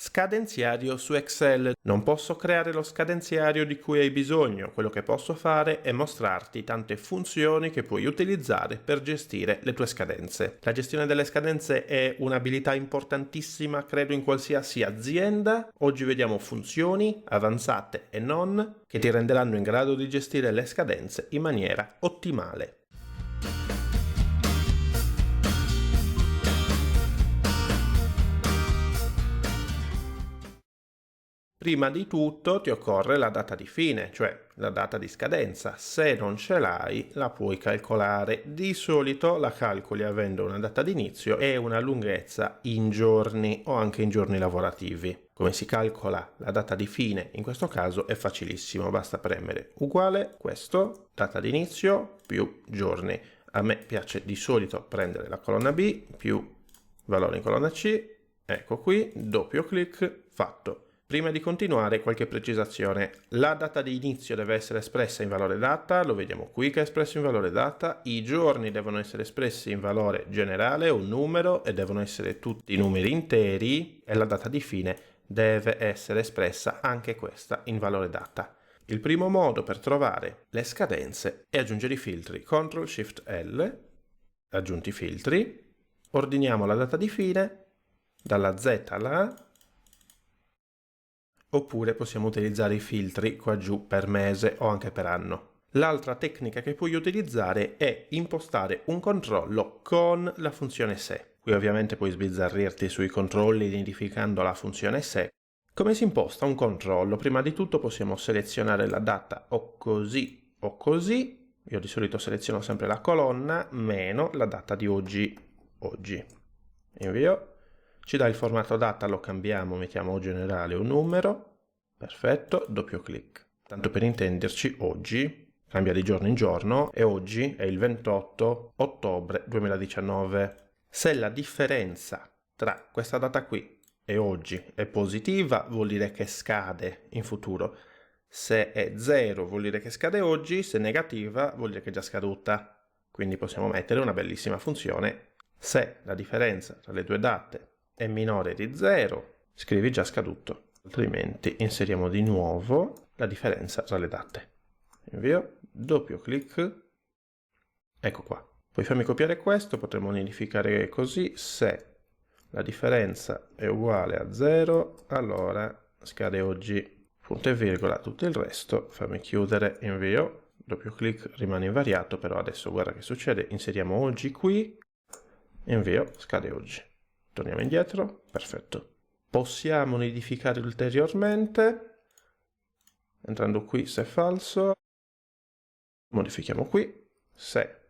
Scadenziario su Excel. Non posso creare lo scadenziario di cui hai bisogno, quello che posso fare è mostrarti tante funzioni che puoi utilizzare per gestire le tue scadenze. La gestione delle scadenze è un'abilità importantissima, credo, in qualsiasi azienda. Oggi vediamo funzioni avanzate e non che ti renderanno in grado di gestire le scadenze in maniera ottimale. Prima di tutto ti occorre la data di fine, cioè la data di scadenza. Se non ce l'hai, la puoi calcolare. Di solito la calcoli avendo una data di inizio e una lunghezza in giorni o anche in giorni lavorativi. Come si calcola la data di fine? In questo caso è facilissimo, basta premere uguale questo, data di inizio più giorni. A me piace di solito prendere la colonna B più valore in colonna C, ecco qui, doppio clic, fatto. Prima di continuare, qualche precisazione. La data di inizio deve essere espressa in valore data, lo vediamo qui che è espresso in valore data. I giorni devono essere espressi in valore generale, un numero, e devono essere tutti numeri interi, e la data di fine deve essere espressa anche questa in valore data. Il primo modo per trovare le scadenze è aggiungere i filtri. Ctrl-Shift-L, aggiunti filtri, ordiniamo la data di fine dalla Z alla A, oppure possiamo utilizzare i filtri qua giù per mese o anche per anno. L'altra tecnica che puoi utilizzare è impostare un controllo con la funzione se. Qui ovviamente puoi sbizzarrirti sui controlli identificando la funzione se. Come si imposta un controllo? Prima di tutto possiamo selezionare la data o così o così. Io di solito seleziono sempre la colonna meno la data di oggi. Invio. Ci dà il formato data, lo cambiamo, mettiamo o generale o numero, perfetto, doppio clic. Tanto per intenderci, oggi cambia di giorno in giorno e oggi è il 28 ottobre 2019. Se la differenza tra questa data qui e oggi è positiva, vuol dire che scade in futuro. Se è 0 vuol dire che scade oggi, se è negativa vuol dire che è già scaduta. Quindi possiamo mettere una bellissima funzione. Se la differenza tra le due date è minore di 0, scrivi già scaduto, altrimenti inseriamo di nuovo la differenza tra le date. Invio, doppio clic, ecco qua. Puoi farmi copiare questo, potremmo nidificare così: se la differenza è uguale a 0, allora scade oggi, punto e virgola, tutto il resto, fammi chiudere, invio, doppio clic, rimane invariato, però adesso guarda che succede, inseriamo oggi qui, invio, scade oggi. Torniamo indietro, perfetto. Possiamo nidificare ulteriormente, entrando qui se è falso, modifichiamo qui, se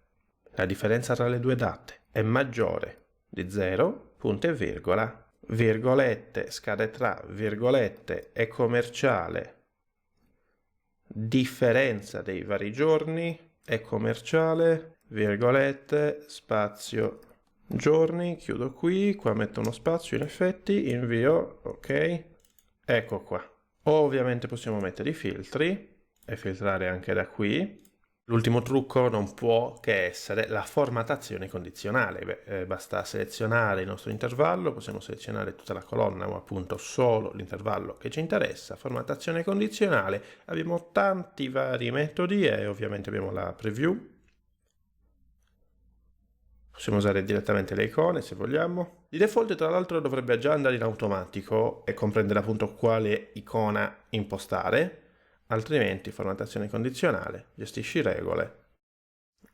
la differenza tra le due date è maggiore di 0, punto e virgola, virgolette, scade tra, virgolette, è commerciale, differenza dei vari giorni, è commerciale, virgolette, spazio, giorni, chiudo qui, qua metto uno spazio in effetti, invio, ok, ecco qua. Ovviamente possiamo mettere i filtri e filtrare anche da qui. L'ultimo trucco non può che essere la formattazione condizionale. Basta selezionare il nostro intervallo, possiamo selezionare tutta la colonna o appunto solo l'intervallo che ci interessa. Formattazione condizionale, abbiamo tanti vari metodi e ovviamente abbiamo la preview. Possiamo usare direttamente le icone se vogliamo. Di default tra l'altro dovrebbe già andare in automatico e comprendere appunto quale icona impostare, altrimenti formattazione condizionale, gestisci regole,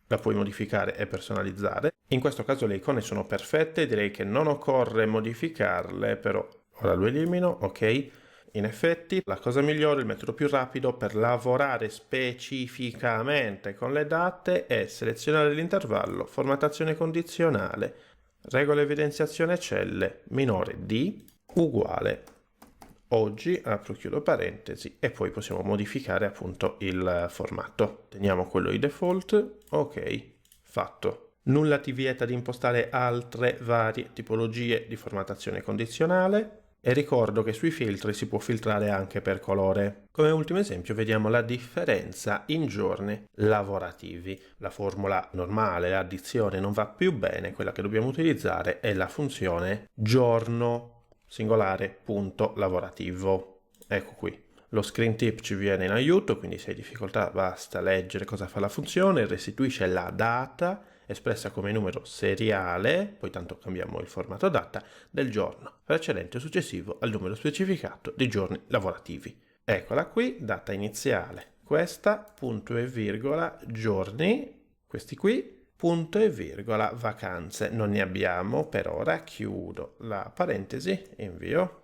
la puoi modificare e personalizzare. In questo caso le icone sono perfette, direi che non occorre modificarle, però ora lo elimino, ok. In effetti la cosa migliore, il metodo più rapido per lavorare specificamente con le date è selezionare l'intervallo, formattazione condizionale, regola evidenziazione celle, minore di, uguale, oggi, apro chiudo parentesi, e poi possiamo modificare appunto il formato. Teniamo quello di default, ok, fatto. Nulla ti vieta di impostare altre varie tipologie di formattazione condizionale. E ricordo che sui filtri si può filtrare anche per colore. Come ultimo esempio vediamo la differenza in giorni lavorativi. La formula normale, l'addizione non va più bene, quella che dobbiamo utilizzare è la funzione giorno. singolare punto lavorativo. Ecco qui. Lo screen tip ci viene in aiuto, quindi se hai difficoltà basta leggere cosa fa la funzione, restituisce la data espressa come numero seriale, poi tanto cambiamo il formato data, del giorno precedente o successivo al numero specificato di giorni lavorativi. Eccola qui, data iniziale, questa, punto e virgola, giorni, questi qui, punto e virgola, vacanze. Non ne abbiamo per ora, chiudo la parentesi, invio,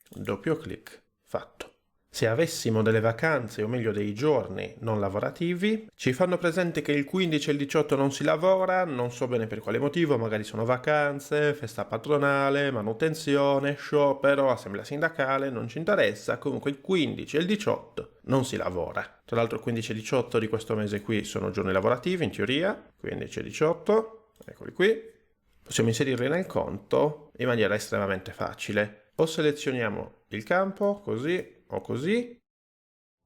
doppio clic, fatto. Se avessimo delle vacanze, o meglio dei giorni non lavorativi, ci fanno presente che il 15 e il 18 non si lavora, non so bene per quale motivo, magari sono vacanze, festa patronale, manutenzione, sciopero, assemblea sindacale, non ci interessa, comunque il 15 e il 18 non si lavora. Tra l'altro il 15 e 18 di questo mese qui sono giorni lavorativi in teoria, 15 e 18, eccoli qui. Possiamo inserirli nel conto in maniera estremamente facile. O selezioniamo il campo così o così,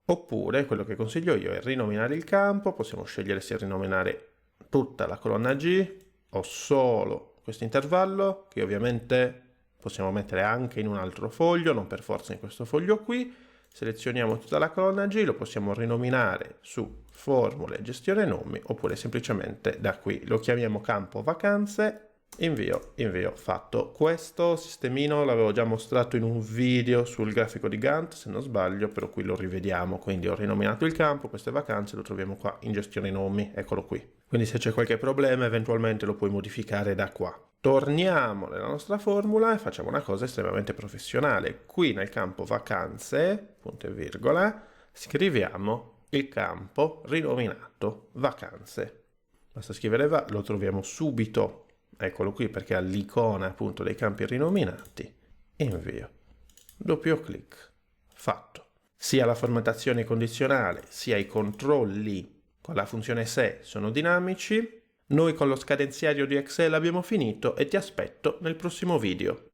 oppure quello che consiglio io è rinominare il campo. Possiamo scegliere se rinominare tutta la colonna G o solo questo intervallo, che ovviamente possiamo mettere anche in un altro foglio, non per forza in questo foglio qui. Selezioniamo tutta la colonna G, lo possiamo rinominare su formule, gestione nomi, oppure semplicemente da qui lo chiamiamo campo vacanze. Invio, fatto. Questo sistemino l'avevo già mostrato in un video sul grafico di Gantt, se non sbaglio, però qui lo rivediamo. Quindi ho rinominato il campo, queste vacanze, lo troviamo qua in gestione nomi, eccolo qui. Quindi se c'è qualche problema eventualmente lo puoi modificare da qua. Torniamo nella nostra formula e facciamo una cosa estremamente professionale. Qui nel campo vacanze, punto e virgola, scriviamo il campo rinominato vacanze. Basta scrivere va, lo troviamo subito. Eccolo qui perché ha l'icona appunto dei campi rinominati. Invio. Doppio clic. Fatto. Sia la formattazione condizionale sia i controlli con la funzione se sono dinamici. Noi con lo scadenziario di Excel abbiamo finito e ti aspetto nel prossimo video.